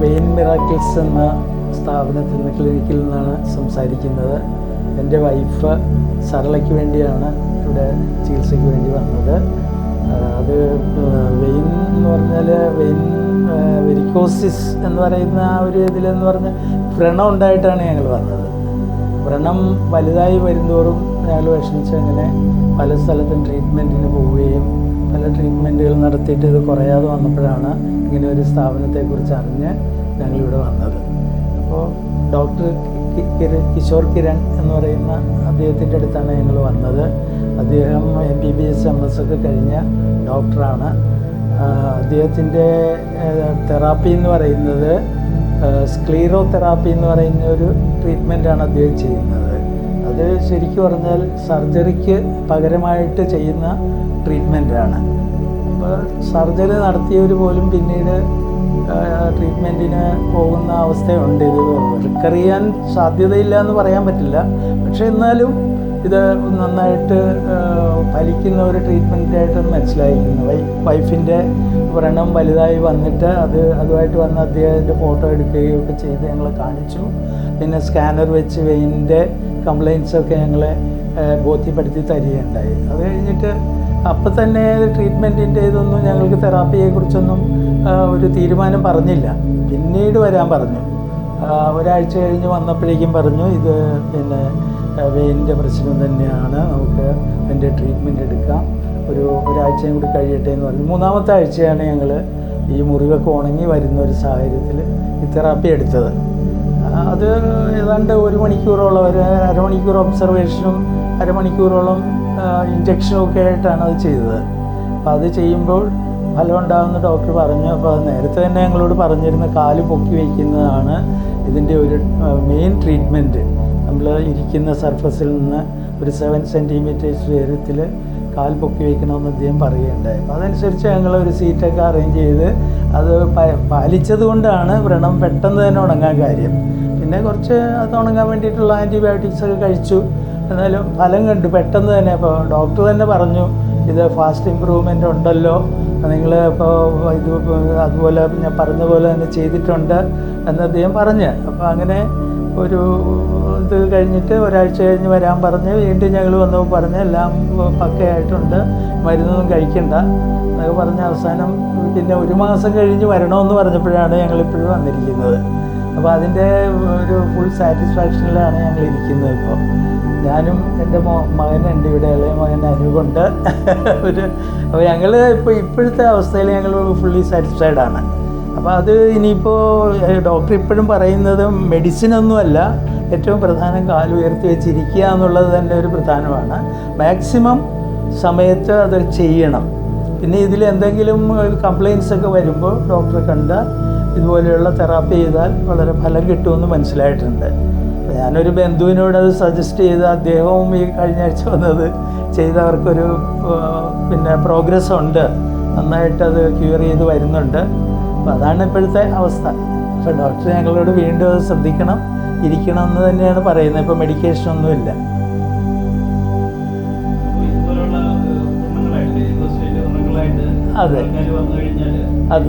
Vein miracles എന്ന സ്ഥാപനത്തിൽ നിന്ന്, ക്ലിനിക്കിൽ നിന്നാണ് സംസാരിക്കുന്നത്. എൻ്റെ വൈഫ് സരളയ്ക്ക് വേണ്ടിയാണ് ഇവിടെ ചികിത്സയ്ക്ക് വേണ്ടി വന്നത്. അത് വെയിൻ എന്ന് പറഞ്ഞാൽ വെരിക്കോസിസ് എന്ന് പറയുന്ന ആ ഒരു ഇതിലെന്ന് പറഞ്ഞാൽ വ്രണം ഉണ്ടായിട്ടാണ് ഞങ്ങൾ വന്നത്. വ്രണം വലുതായി വരുന്തോറും ഞങ്ങൾ വിഷമിച്ച് അങ്ങനെ പല സ്ഥലത്തും ട്രീറ്റ്മെൻറ്റിന് പോവുകയും പല ട്രീറ്റ്മെൻറ്റുകൾ നടത്തിയിട്ട് ഇത് കുറയാതെ വന്നപ്പോഴാണ് ഇങ്ങനെ ഒരു സ്ഥാപനത്തെക്കുറിച്ച് അറിഞ്ഞ് ഞങ്ങളിവിടെ വന്നത്. അപ്പോൾ ഡോക്ടർ കിഷോർ കിരൺ എന്ന് പറയുന്ന അദ്ദേഹത്തിൻ്റെ അടുത്താണ് ഞങ്ങൾ വന്നത്. അദ്ദേഹം MBBS MS ഒക്കെ കഴിഞ്ഞ ഡോക്ടറാണ്. അദ്ദേഹത്തിൻ്റെ തെറാപ്പി എന്ന് പറയുന്നത് സ്ക്ലീറോ തെറാപ്പി എന്ന് പറയുന്ന ഒരു ട്രീറ്റ്മെൻറ്റാണ് അദ്ദേഹം ചെയ്യുന്നത്. അത് ശരിക്കും പറഞ്ഞാൽ സർജറിക്ക് പകരമായിട്ട് ചെയ്യുന്ന ട്രീറ്റ്മെൻറ്റാണ്. അപ്പോൾ സർജറി നടത്തിയവർ പോലും പിന്നീട് ട്രീറ്റ്മെൻറ്റിന് പോകുന്ന അവസ്ഥയുണ്ട്. ഇത് റിക്കവർ ചെയ്യാൻ സാധ്യതയില്ല എന്ന് പറയാൻ പറ്റില്ല. പക്ഷേ എന്നാലും ഇത് നന്നായിട്ട് ഫലിക്കുന്ന ഒരു ട്രീറ്റ്മെൻറ്റായിട്ടാണ് മനസ്സിലായിരിക്കുന്നത്. വൈഫിൻ്റെ വ്രണം വലുതായി വന്നിട്ട് അതുമായിട്ട് വന്ന് അദ്ദേഹത്തിൻ്റെ ഫോട്ടോ എടുക്കുകയും ഒക്കെ ചെയ്ത് ഞങ്ങളെ കാണിച്ചു. പിന്നെ സ്കാനർ വെച്ച് വെയിൻ്റെ കംപ്ലയിൻസൊക്കെ ഞങ്ങളെ ബോധ്യപ്പെടുത്തി തരികയുണ്ടായി. അത് കഴിഞ്ഞിട്ട് അപ്പം തന്നെ ട്രീറ്റ്മെൻറ്റിൻ്റെ ഇതൊന്നും ഞങ്ങൾക്ക് തെറാപ്പിയെക്കുറിച്ചൊന്നും ഒരു തീരുമാനം പറഞ്ഞില്ല. പിന്നീട് വരാൻ പറഞ്ഞു. ഒരാഴ്ച കഴിഞ്ഞ് വന്നപ്പോഴേക്കും പറഞ്ഞു ഇത് പിന്നെ വെയിൻ്റെ പ്രശ്നം തന്നെയാണ്, നമുക്ക് അതിൻ്റെ ട്രീറ്റ്മെൻറ്റ് എടുക്കാം, ഒരാഴ്ചയും കൂടി കഴിയട്ടെ എന്ന് പറഞ്ഞു. 3-ാമത്തെ ആഴ്ചയാണ് ഞങ്ങൾ ഈ മുറിവൊക്കെ ഉണങ്ങി വരുന്ന ഒരു സാഹചര്യത്തിൽ ഈ തെറാപ്പി എടുത്തത്. അത് ഏതാണ്ട് 1 മണിക്കൂറോളം, ഒരു അരമണിക്കൂർ ഒബ്സർവേഷനും അരമണിക്കൂറോളം ഇഞ്ചക്ഷനും ഒക്കെ ആയിട്ടാണ് അത് ചെയ്തത്. അപ്പോൾ അത് ചെയ്യുമ്പോൾ ഫലം ഉണ്ടാകുന്ന ഡോക്ടർ പറഞ്ഞു. അപ്പോൾ അത് നേരത്തെ തന്നെ ഞങ്ങളോട് പറഞ്ഞിരുന്ന കാല് പൊക്കി വയ്ക്കുന്നതാണ് ഇതിൻ്റെ ഒരു മെയിൻ ട്രീറ്റ്മെൻറ്റ്. നമ്മൾ ഇരിക്കുന്ന സർഫസിൽ നിന്ന് ഒരു 7 സെൻറ്റിമീറ്റേഴ്സ് ഉയരത്തിൽ കാൽ പൊക്കി വയ്ക്കണമെന്ന് അദ്ദേഹം പറയുകയുണ്ടായി. അപ്പോൾ അതനുസരിച്ച് ഞങ്ങളൊരു സീറ്റൊക്കെ അറേഞ്ച് ചെയ്ത് അത് പാലിച്ചത് കൊണ്ടാണ് വ്രണം പെട്ടെന്ന് തന്നെ ഉണങ്ങാൻ കാര്യം. പിന്നെ കുറച്ച് അത് ഉണങ്ങാൻ വേണ്ടിയിട്ടുള്ള ആൻറ്റിബയോട്ടിക്സൊക്കെ കഴിച്ചു. എന്നാലും ഫലം കണ്ടു പെട്ടെന്ന് തന്നെ. അപ്പോൾ ഡോക്ടർ തന്നെ പറഞ്ഞു ഇത് ഫാസ്റ്റ് ഇമ്പ്രൂവ്മെൻ്റ് ഉണ്ടല്ലോ, നിങ്ങൾ ഇപ്പോൾ ഇത് അതുപോലെ ഞാൻ പറഞ്ഞ പോലെ തന്നെ ചെയ്തിട്ടുണ്ട് എന്ന് അദ്ദേഹം പറഞ്ഞ്. അപ്പോൾ അങ്ങനെ ഒരു ഇത് കഴിഞ്ഞിട്ട് ഒരാഴ്ച കഴിഞ്ഞ് വരാൻ പറഞ്ഞ് വീണ്ടും ഞങ്ങൾ വന്നപ്പോൾ പറഞ്ഞ് എല്ലാം പക്കയായിട്ടുണ്ട്, മരുന്നൊന്നും കഴിക്കണ്ട എന്നൊക്കെ പറഞ്ഞ് അവസാനം പിന്നെ 1 മാസം കഴിഞ്ഞ് വരണമെന്ന് പറഞ്ഞപ്പോഴാണ് ഞങ്ങളിപ്പോഴും വന്നിരിക്കുന്നത്. അപ്പോൾ അതിൻ്റെ ഒരു ഫുൾ സാറ്റിസ്ഫാക്ഷനിലാണ് ഞങ്ങൾ ഇരിക്കുന്നത്. ഇപ്പോൾ ഞാനും എൻ്റെ മകനുണ്ട് ഇവിടെ, ഇളയ മകൻ അനുകൊണ്ട് അപ്പോൾ ഞങ്ങൾ ഇപ്പോഴത്തെ അവസ്ഥയിൽ ഞങ്ങൾ ഫുള്ളി സാറ്റിസ്ഫൈഡാണ്. അപ്പോൾ അത് ഇനിയിപ്പോൾ ഡോക്ടർ ഇപ്പോഴും പറയുന്നത് മെഡിസിനൊന്നുമല്ല, ഏറ്റവും പ്രധാനം കാലുയർത്തി വെച്ചിരിക്കുക എന്നുള്ളത് തന്നെ ഒരു പ്രധാനമാണ്. മാക്സിമം സമയത്ത് അത് ചെയ്യണം. പിന്നെ ഇതിൽ എന്തെങ്കിലും കംപ്ലയിൻസൊക്കെ വരുമ്പോൾ ഡോക്ടറെ കണ്ട് ഇതുപോലെയുള്ള തെറാപ്പി ചെയ്താൽ വളരെ ഫലം കിട്ടുമെന്ന് മനസ്സിലായിട്ടുണ്ട്. ഞാനൊരു ബന്ധുവിനോട് അത് സജസ്റ്റ് ചെയ്ത് അദ്ദേഹവും ഈ കഴിഞ്ഞ ആഴ്ച വന്നത് ചെയ്തവർക്കൊരു പിന്നെ പ്രോഗ്രസ് ഉണ്ട്, നന്നായിട്ടത് ക്യൂർ ചെയ്ത് വരുന്നുണ്ട്. അപ്പോൾ അതാണ് ഇപ്പോഴത്തെ അവസ്ഥ. അപ്പോൾ ഡോക്ടർ ഞങ്ങളോട് വീണ്ടും അത് ശ്രദ്ധിക്കണം, ഇരിക്കണം എന്ന് തന്നെയാണ് പറയുന്നത്. ഇപ്പോൾ മെഡിക്കേഷനൊന്നുമില്ല. അതെ, അത്